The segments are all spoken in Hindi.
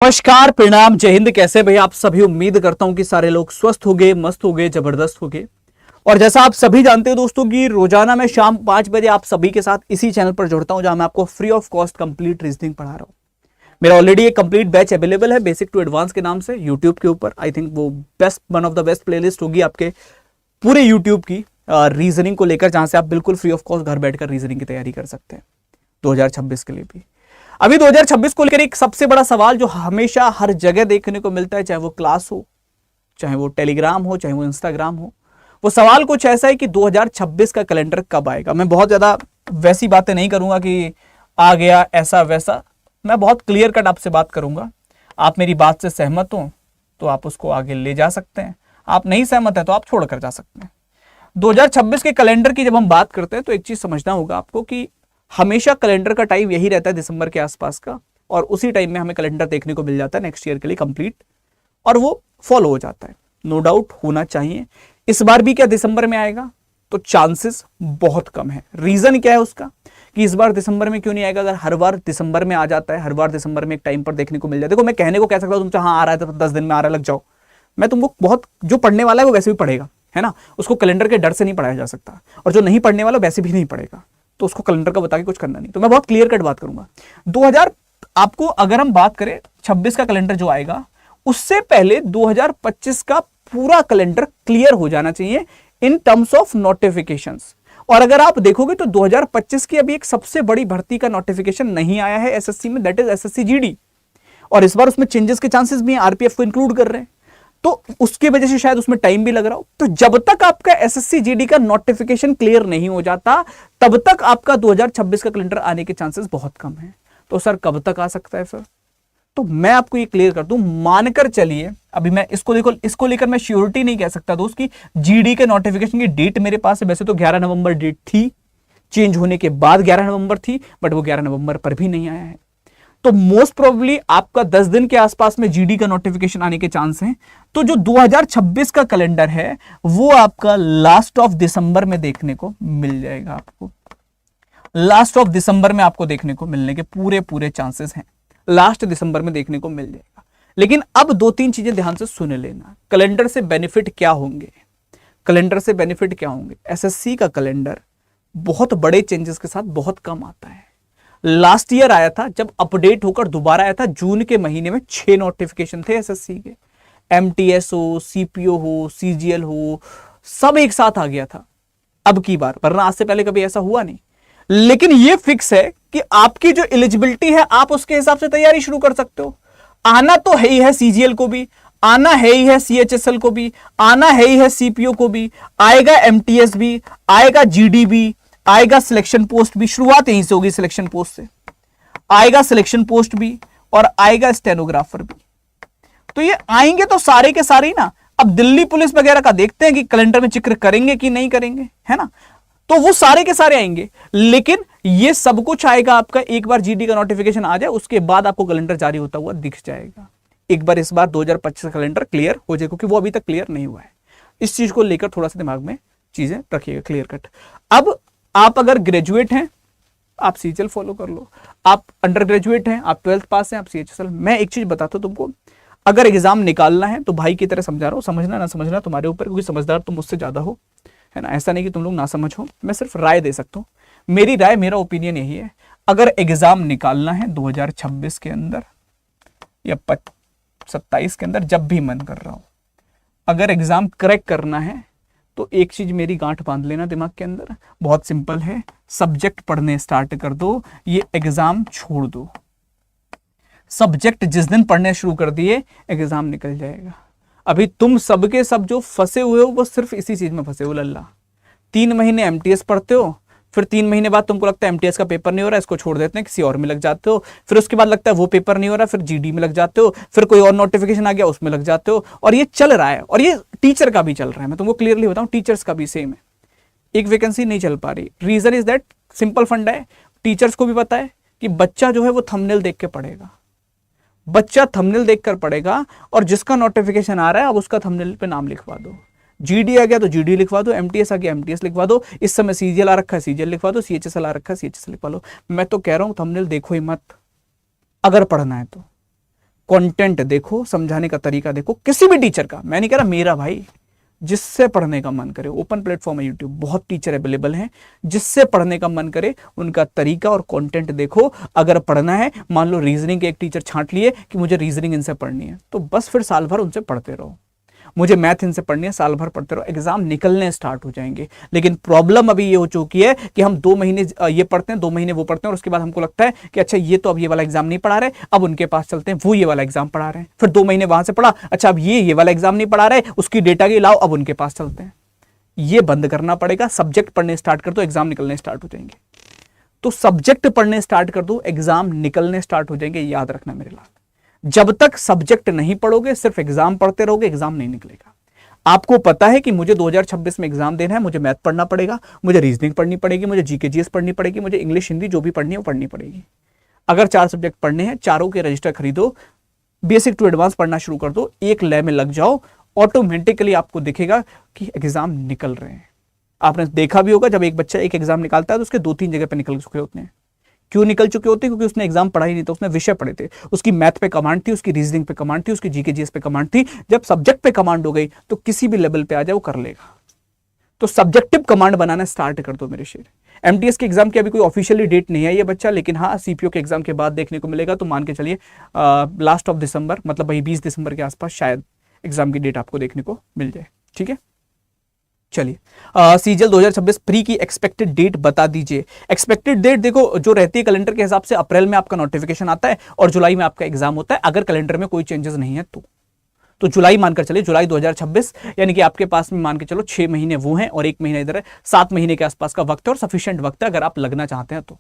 नमस्कार, प्रणाम, जय हिंद। कैसे भैया आप सभी? उम्मीद करता हूं कि सारे लोग स्वस्थ हो गए, मस्त हो गए, जबरदस्त हो गए। और जैसा आप सभी जानते हो दोस्तों कि रोजाना मैं शाम 5 बजे आप सभी के साथ इसी चैनल पर जुड़ता हूं, जहां मैं आपको free of cost complete reasoning पढ़ा रहा हूं। मेरा ऑलरेडी एक कंप्लीट बैच अवेलेबल है बेसिक टू एडवांस के नाम से यूट्यूब के ऊपर। आई थिंक वो best, one of the best playlist होगी आपके पूरे यूट्यूब की रीजनिंग को लेकर, जहां से आप बिल्कुल फ्री ऑफ कॉस्ट घर बैठकर रीजनिंग की तैयारी कर सकते हैं 2026 के लिए भी। अभी 2026 को लेकर एक सबसे बड़ा सवाल जो हमेशा हर जगह देखने को मिलता है, चाहे वो क्लास हो, चाहे वो टेलीग्राम हो, चाहे वो इंस्टाग्राम हो, वो सवाल कुछ ऐसा है कि 2026 का कैलेंडर कब आएगा। मैं बहुत ज्यादा वैसी बातें नहीं करूंगा कि आ गया ऐसा वैसा, मैं बहुत क्लियर कट आपसे बात करूंगा। आप मेरी बात से सहमत हो तो आप उसको आगे ले जा सकते हैं, आप नहीं सहमत है तो आप छोड़कर जा सकते हैं। 2026 के कैलेंडर की जब हम बात करते हैं तो एक चीज समझना होगा आपको कि हमेशा कैलेंडर का टाइम यही रहता है दिसंबर के आसपास का, और उसी टाइम में हमें कैलेंडर देखने को मिल जाता है नेक्स्ट ईयर के लिए कंप्लीट, और वो फॉलो हो जाता है। नो डाउट होना चाहिए। इस बार भी क्या दिसंबर में आएगा? तो चांसेस बहुत कम है। रीजन क्या है उसका कि इस बार दिसंबर में क्यों नहीं आएगा? अगर हर बार दिसंबर में आ जाता है, हर बार दिसंबर में एक टाइम पर देखने को मिल जाता है। देखो, मैं कहने को कह सकता हूं तुमसे हाँ आ रहा है तो 10 दिन में आ रहा है, लग जाओ। मैं तुमको बहुत, जो पढ़ने वाला है वो वैसे भी पढ़ेगा, है ना, उसको कैलेंडर के डर से नहीं पढ़ाया जा सकता, और जो नहीं पढ़ने वाला वैसे भी नहीं पढ़ेगा, तो उसको कैलेंडर का बता के कुछ करना नहीं। तो मैं बहुत क्लियर कट बात करूंगा। 2000 आपको अगर हम बात करें 26 का कैलेंडर जो आएगा, उससे पहले 2025 का पूरा कैलेंडर क्लियर हो जाना चाहिए इन टर्म्स ऑफ नोटिफिकेशंस। और अगर आप देखोगे तो 2025 की अभी एक सबसे बड़ी भर्ती का नोटिफिकेशन नहीं आया है एसएससी में, दैट इज एसएससी जीडी, और इस बार उसमें चेंजेस के चांसेस भी हैं, आरपीएफ को इंक्लूड कर रहे हैं, तो उसकी वजह से शायद उसमें टाइम भी लग रहा हो। तो जब तक आपका एसएससी जीडी का नोटिफिकेशन क्लियर नहीं हो जाता, तब तक आपका 2026 का कैलेंडर आने के चांसेस बहुत कम है। तो सर कब तक आ सकता है फिर? तो मैं आपको ये क्लियर कर दूं, मानकर चलिए, अभी मैं इसको लेकर मैं श्योरिटी नहीं कह सकता दोस्त कि जीडी के नोटिफिकेशन की डेट मेरे पास है। वैसे तो 11 नवंबर डेट थी, चेंज होने के बाद 11 नवंबर थी, बट वो 11 नवंबर पर भी नहीं आया है। तो मोस्ट प्रोबेबली आपका 10 दिन के आसपास में जीडी का नोटिफिकेशन आने के चांस हैं। तो जो 2026 का कैलेंडर है वो आपका लास्ट ऑफ दिसंबर में देखने को मिल जाएगा। आपको लास्ट ऑफ दिसंबर में आपको देखने को मिलने के पूरे चांसेस हैं, लास्ट दिसंबर में देखने को मिल जाएगा। लेकिन अब 2-3 चीजें ध्यान से सुन लेना। कैलेंडर से बेनिफिट क्या होंगे? कैलेंडर से बेनिफिट क्या होंगे? एसएससी का कैलेंडर बहुत बड़े चेंजेस के साथ बहुत कम आता है। लास्ट ईयर आया था, जब अपडेट होकर दोबारा आया था जून के महीने में 6 नोटिफिकेशन थे एसएससी के। एमटीएस हो, सीपीओ हो, सीजीएल हो, सब एक साथ आ गया था अब की बार, वरना आज से पहले कभी ऐसा हुआ नहीं। लेकिन ये फिक्स है कि आपकी जो एलिजिबिलिटी है आप उसके हिसाब से तैयारी शुरू कर सकते हो। आना तो है ही है सीजीएल को भी, आना है ही है सीएचएसएल को भी, आना है ही है सीपीओ को भी, आएगा एमटीएस भी, आएगा जीडी भी, आएगा सिलेक्शन पोस्ट भी। शुरुआत यहीं से होगी, सिलेक्शन पोस्ट से आएगा सिलेक्शन पोस्ट भी, और आएगा स्टेनोग्राफर भी। तो ये आएंगे तो सारे के सारे ही ना। अब दिल्ली पुलिस वगैरह का देखते हैं कि कैलेंडर में जिक्र करेंगे कि नहीं करेंगे, है ना, तो वो सारे के सारे आएंगे। लेकिन ये सब कुछ आएगा आपका एक बार जीडी का नोटिफिकेशन आ जाए, उसके बाद आपको कैलेंडर जारी होता हुआ दिख जाएगा। एक बार इस बार 2025 का कैलेंडर क्लियर हो जाए, क्योंकि वो अभी तक क्लियर नहीं हुआ है। इस चीज को लेकर थोड़ा सा दिमाग में चीजें रखिएगा क्लियर कट। अब आप अगर ग्रेजुएट हैं आप सीएचएल फॉलो कर लो, आप अंडर ग्रेजुएट हैं, आप 12th पास हैं, आप सीएचएल। मैं एक चीज बताता हूं तुमको, अगर एग्जाम निकालना है तो भाई की तरह समझा रहा हूं, समझना ना समझना तुम्हारे ऊपर, क्योंकि समझदार तुम मुझसे ज्यादा हो, है ना। ऐसा नहीं कि तुम लोग ना समझ हो, मैं सिर्फ राय दे सकता हूं। मेरी राय, मेरा ओपिनियन यही है, अगर एग्जाम निकालना है 2026 के अंदर या 27 के अंदर, जब भी मन कर रहा हो, अगर एग्जाम क्रैक करना है तो एक चीज मेरी गांठ बांध लेना दिमाग के अंदर, बहुत सिंपल है, सब्जेक्ट पढ़ने स्टार्ट कर दो, ये एग्जाम छोड़ दो। सब्जेक्ट जिस दिन पढ़ने शुरू कर दिए एग्जाम निकल जाएगा। अभी तुम सबके सब जो फंसे हुए हो वो सिर्फ इसी चीज में फंसे हो लल्ला। 3 महीने एमटीएस पढ़ते हो, फिर 3 महीने बाद तुमको लगता है एमटीएस का पेपर नहीं हो रहा, इसको छोड़ देते हैं, किसी और में लग जाते हो, फिर उसके बाद लगता है वो पेपर नहीं हो रहा, फिर जीडी में लग जाते हो, फिर कोई और नोटिफिकेशन आ गया उसमें लग जाते हो, और ये चल रहा है। और ये टीचर का भी चल रहा है, मैं तुमको क्लियरली बताऊं, टीचर्स का भी सेम है। एक वैकेंसी नहीं चल पा रही, रीजन इज दैट, सिंपल फंडा है, टीचर्स को भी पता है कि बच्चा जो है वो थंबनेल देख के पढ़ेगा, बच्चा थंबनेल देखकर पढ़ेगा, और जिसका नोटिफिकेशन आ रहा है अब उसका थंबनेल पे नाम लिखवा दो। जीडी आ गया तो जीडी लिखवा दो, एमटीएस आ गया एमटीएस लिखवा दो, इस समय सीजीएल आ रखा है सीजीएल लिखवा दो, सीएचएसएल आ रखा है सीएचएसएल लिखवा लो। मैं तो कह रहा हूं थंबनेल देखो ही मत अगर पढ़ना है तो। कंटेंट देखो, समझाने का तरीका देखो, किसी भी टीचर का, मैं नहीं कह रहा मेरा भाई, जिससे पढ़ने का मन करे, ओपन प्लेटफॉर्म है यूट्यूब, बहुत टीचर अवेलेबल हैं, जिससे पढ़ने का मन करे उनका तरीका और कंटेंट देखो। अगर पढ़ना है, मान लो रीजनिंग के एक टीचर छांट लिए कि मुझे रीजनिंग इनसे पढ़नी है, तो बस फिर साल भर उनसे पढ़ते रहो। मुझे मैथ इनसे पढ़नी है, साल भर पढ़ते रहो, एग्जाम निकलने स्टार्ट हो जाएंगे। लेकिन प्रॉब्लम अभी ये हो चुकी है कि हम 2 महीने ये पढ़ते हैं, 2 महीने वो पढ़ते हैं, और उसके बाद हमको लगता है कि अच्छा ये तो अब ये वाला एग्जाम नहीं पढ़ा रहे, अब उनके पास चलते हैं, वो ये वाला एग्जाम पढ़ा रहे हैं। फिर 2 महीने वहां से पढ़ा, अच्छा अब ये वाला एग्जाम नहीं पढ़ा रहे, उसकी डेटा की लाओ, अब उनके पास चलते हैं। ये बंद करना पड़ेगा। सब्जेक्ट पढ़ने स्टार्ट कर दो, एग्जाम निकलने स्टार्ट हो जाएंगे। तो सब्जेक्ट पढ़ने स्टार्ट कर दो, एग्जाम निकलने स्टार्ट हो जाएंगे। याद रखना मेरे लाल, जब तक सब्जेक्ट नहीं पढ़ोगे, सिर्फ एग्जाम पढ़ते रहोगे, एग्जाम नहीं निकलेगा। आपको पता है कि मुझे 2026 में एग्जाम देना है, मुझे मैथ पढ़ना पड़ेगा, मुझे रीजनिंग पढ़नी पड़ेगी, मुझे जीके जीएस पढ़नी पड़ेगी, मुझे इंग्लिश हिंदी जो भी पढ़नी है वो पढ़नी पड़ेगी। अगर 4 सब्जेक्ट पढ़ने हैं, चारों के रजिस्टर खरीदो, बेसिक टू एडवांस पढ़ना शुरू कर दो, एक लय में लग जाओ, ऑटोमेटिकली आपको दिखेगा कि एग्जाम निकल रहे हैं। आपने देखा भी होगा, जब एक बच्चा एक एग्जाम निकालता है तो उसके 2-3 जगह पे निकल चुके होते हैं। क्यों निकल चुके होते हैं? क्योंकि उसने एग्जाम पढ़ा ही नहीं था, उसने विषय पढ़े थे, उसकी मैथ पे कमांड थी, उसकी रीजनिंग पे कमांड थी, उसकी जीके जीएस पे कमांड थी। जब सब्जेक्ट पे कमांड हो गई तो किसी भी लेवल पे आ जाए वो कर लेगा। तो सब्जेक्टिव कमांड बनाना स्टार्ट कर दो मेरे शेर। एमटीएस के एग्जाम की अभी कोई ऑफिशियली डेट नहीं है ये बच्चा, लेकिन हाँ सीपीओ के एग्जाम के बाद देखने को मिलेगा। तो मान के चलिए लास्ट ऑफ दिसंबर, मतलब वही 20 दिसंबर के आसपास शायद एग्जाम की डेट आपको देखने को मिल जाए। ठीक है, चलिए सीजीएल 2026 प्री की एक्सपेक्टेड डेट बता दीजिए। एक्सपेक्टेड डेट देखो जो रहती है कैलेंडर के हिसाब से, अप्रैल में आपका नोटिफिकेशन आता है और जुलाई में आपका एग्जाम होता है, अगर कैलेंडर में कोई चेंजेस नहीं है तो जुलाई मानकर चलिए, जुलाई 2026, यानी कि आपके पास में मान के चलो 6 महीने वो हैं और 1 महीना इधर है, 7 महीने के आसपास का वक्त है और सफिशिएंट वक्त है अगर आप लगना चाहते हैं तो।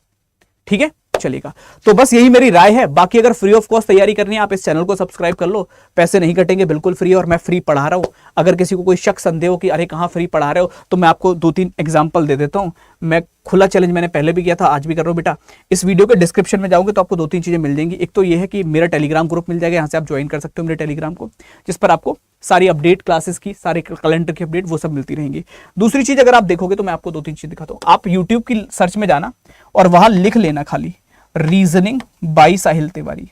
ठीक है, चलेगा। तो बस यही मेरी राय है। बाकी अगर फ्री ऑफ कॉस्ट तैयारी करनी है, आप इस चैनल को सब्सक्राइब कर लो, पैसे नहीं कटेंगे, बिल्कुल फ्री है, और मैं फ्री पढ़ा रहा हूं। अगर किसी को कोई शक संदेह हो कि अरे कहां फ्री पढ़ा रहे हो, तो मैं आपको 2-3 एग्जांपल दे देता हूं। मैं खुला चैलेंज मैंने पहले भी किया था, आज भी कर रहा हूं बेटा। इस वीडियो के डिस्क्रिप्शन में जाओगे तो आपको 2-3 चीजें मिल जाएंगी। एक तो ये है कि मेरा टेलीग्राम ग्रुप मिल जाएगा, यहां से आप ज्वाइन कर सकते हो मेरे टेलीग्राम को, जिस पर आपको सारी अपडेट, क्लासेस की, सारे कैलेंडर की अपडेट वो सब मिलती रहेंगी। दूसरी चीज अगर आप देखोगे तो मैं आपको 2-3 चीज दिखाता हूं। आप यूट्यूब की सर्च में जाना और वहां लिख लेना खाली रीजनिंग बाई साहिल तिवारी।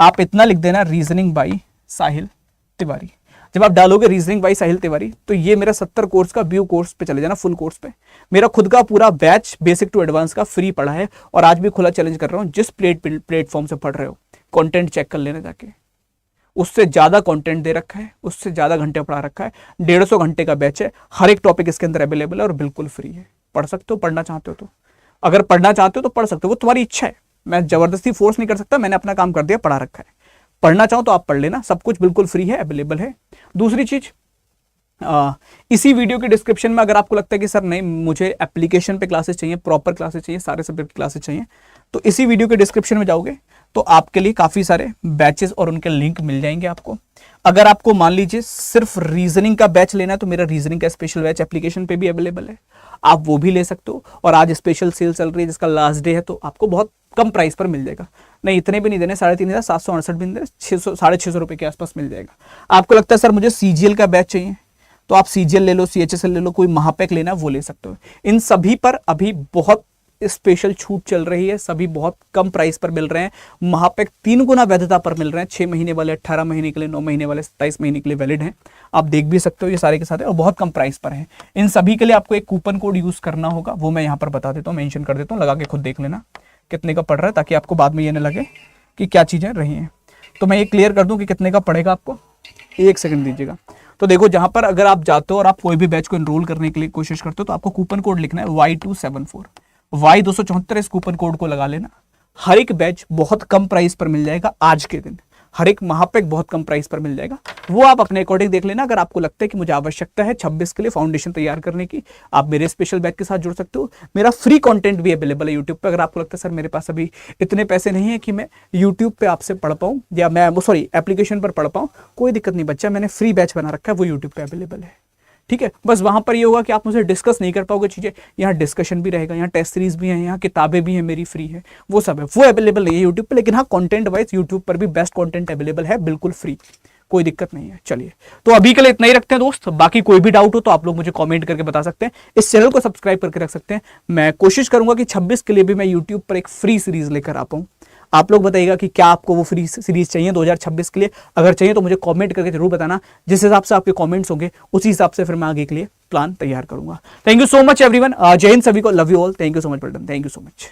आप इतना लिख देना, रीजनिंग बाई साहिल तिवारी। जब आप डालोगे रीजनिंग बाई साहिल तिवारी तो ये मेरा 70 कोर्स का व्यू कोर्स पे चले जाना, फुल कोर्स पे। मेरा खुद का पूरा बैच बेसिक टू एडवांस का फ्री पढ़ा है, और आज भी खुला चैलेंज कर रहा हूं। जिस प्लेटफॉर्म से पढ़ रहे हो, कंटेंट चेक कर लेना जाके, उससे ज्यादा कंटेंट दे रखा है, उससे ज्यादा घंटे पढ़ा रखा है। 150 घंटे का बैच है, हर एक टॉपिक इसके अंदर अवेलेबल है और बिल्कुल फ्री है। पढ़ सकते हो, पढ़ना चाहते हो तो। अगर पढ़ना चाहते हो तो पढ़ सकते हो, वो तुम्हारी इच्छा है, मैं जबरदस्ती फोर्स नहीं कर सकता। मैंने अपना काम कर दिया, पढ़ा रखा है। पढ़ना चाहो तो आप पढ़ लेना, सब कुछ बिल्कुल फ्री है, अवेलेबल है। दूसरी चीज, इसी वीडियो के डिस्क्रिप्शन में अगर आपको लगता है कि सर नहीं मुझे एप्लीकेशन पे क्लासेस चाहिए, प्रॉपर क्लासेस चाहिए, सारे सब्जेक्ट की क्लासेस चाहिए, तो इसी वीडियो के डिस्क्रिप्शन में जाओगे तो आपके लिए काफी सारे बैचेस और उनके लिंक मिल जाएंगे आपको। अगर आपको मान लीजिए सिर्फ रीजनिंग का बैच लेना है तो मेरा रीजनिंग का स्पेशल बैच एप्लीकेशन पे भी अवेलेबल है, आप वो भी ले सकते हो। और आज स्पेशल सेल चल रही है जिसका लास्ट डे है, तो आपको बहुत कम प्राइस पर मिल जाएगा। नहीं इतने भी नहीं देने, 3,768 भी नहीं देने, 600-650 रुपए के आसपास मिल जाएगा। आपको लगता है सर मुझे सीजीएल का बैच चाहिए, तो आप सीजीएल ले लो, सीएचएसएल ले लो, कोई महापैक लेना वो ले सकते हो। इन सभी पर अभी बहुत स्पेशल छूट चल रही है, सभी बहुत कम प्राइस पर मिल रहे हैं। महापैक 3 गुना वैधता पर मिल रहे हैं, 6 महीने वाले 18 महीने के लिए, 9 महीने वाले 27 महीने के लिए वैलिड हैं। आप देख भी सकते हो ये सारे के सारे, और बहुत कम प्राइस पर हैं। इन सभी के लिए आपको एक कूपन कोड यूज करना होगा, वो मैं यहाँ पर बता देता हूँ, मेंशन कर देता हूँ, लगा के खुद देख लेना कितने का पड़ रहा है, ताकि आपको बाद में ये न लगे कि क्या चीजें रही हैं। तो मैं ये क्लियर कर दूं कि कितने का पड़ेगा आपको, 1 सेकंड दीजिएगा। तो देखो जहां पर अगर आप जाते हो और आप कोई भी बैच को एनरोल करने के लिए कोशिश करते हो तो आपको कूपन कोड लिखना है Y274, Y274, इस कूपन कोड को लगा लेना। हर एक बैच बहुत कम प्राइस पर मिल जाएगा आज के दिन, हर एक महापैक बहुत कम प्राइस पर मिल जाएगा। वो आप अपने अकॉर्डिंग देख लेना। अगर आपको लगता है कि मुझे आवश्यकता है 26 के लिए फाउंडेशन तैयार करने की, आप मेरे स्पेशल बैच के साथ जुड़ सकते हो। मेरा फ्री कंटेंट भी अवेलेबल है यूट्यूब पे। अगर आपको लगता है सर मेरे पास अभी इतने पैसे नहीं है कि मैं यूट्यूब पे आपसे पढ़ पाऊँ, या मैं एप्लीकेशन पर पढ़ पाऊँ, कोई दिक्कत नहीं बच्चा, मैंने फ्री बैच बना रखा है, वो यूट्यूब पे अवेलेबल है। ठीक है, बस वहां पर ये होगा कि आप मुझे डिस्कस नहीं कर पाओगे चीजें। यहाँ डिस्कशन भी रहेगा, यहाँ टेस्ट सीरीज भी है, यहाँ किताबें भी हैं मेरी फ्री है, वो सब है, वो अवेलेबल नहीं है यूट्यूब पे। लेकिन हाँ कंटेंट वाइज यूट्यूब पर भी बेस्ट कंटेंट अवेलेबल है, बिल्कुल फ्री, कोई दिक्कत नहीं है। चलिए तो अभी के लिए इतना ही रखते हैं दोस्त। बाकी कोई भी डाउट हो तो आप लोग मुझे कमेंट करके बता सकते हैं, इस चैनल को सब्सक्राइब करके रख सकते हैं। मैं कोशिश करूंगा कि 26 के लिए भी मैं यूट्यूब पर एक फ्री सीरीज लेकर आ पाऊं। आप लोग बताइएगा कि क्या आपको वो फ्री सीरीज चाहिए 2026 के लिए। अगर चाहिए तो मुझे कमेंट करके जरूर बताना, जिस हिसाब से आपके कमेंट्स होंगे उसी हिसाब से फिर मैं आगे के लिए प्लान तैयार करूंगा। Thank you so much everyone, जय हिंद सभी को, love you all, thank you so much brother, thank you so much.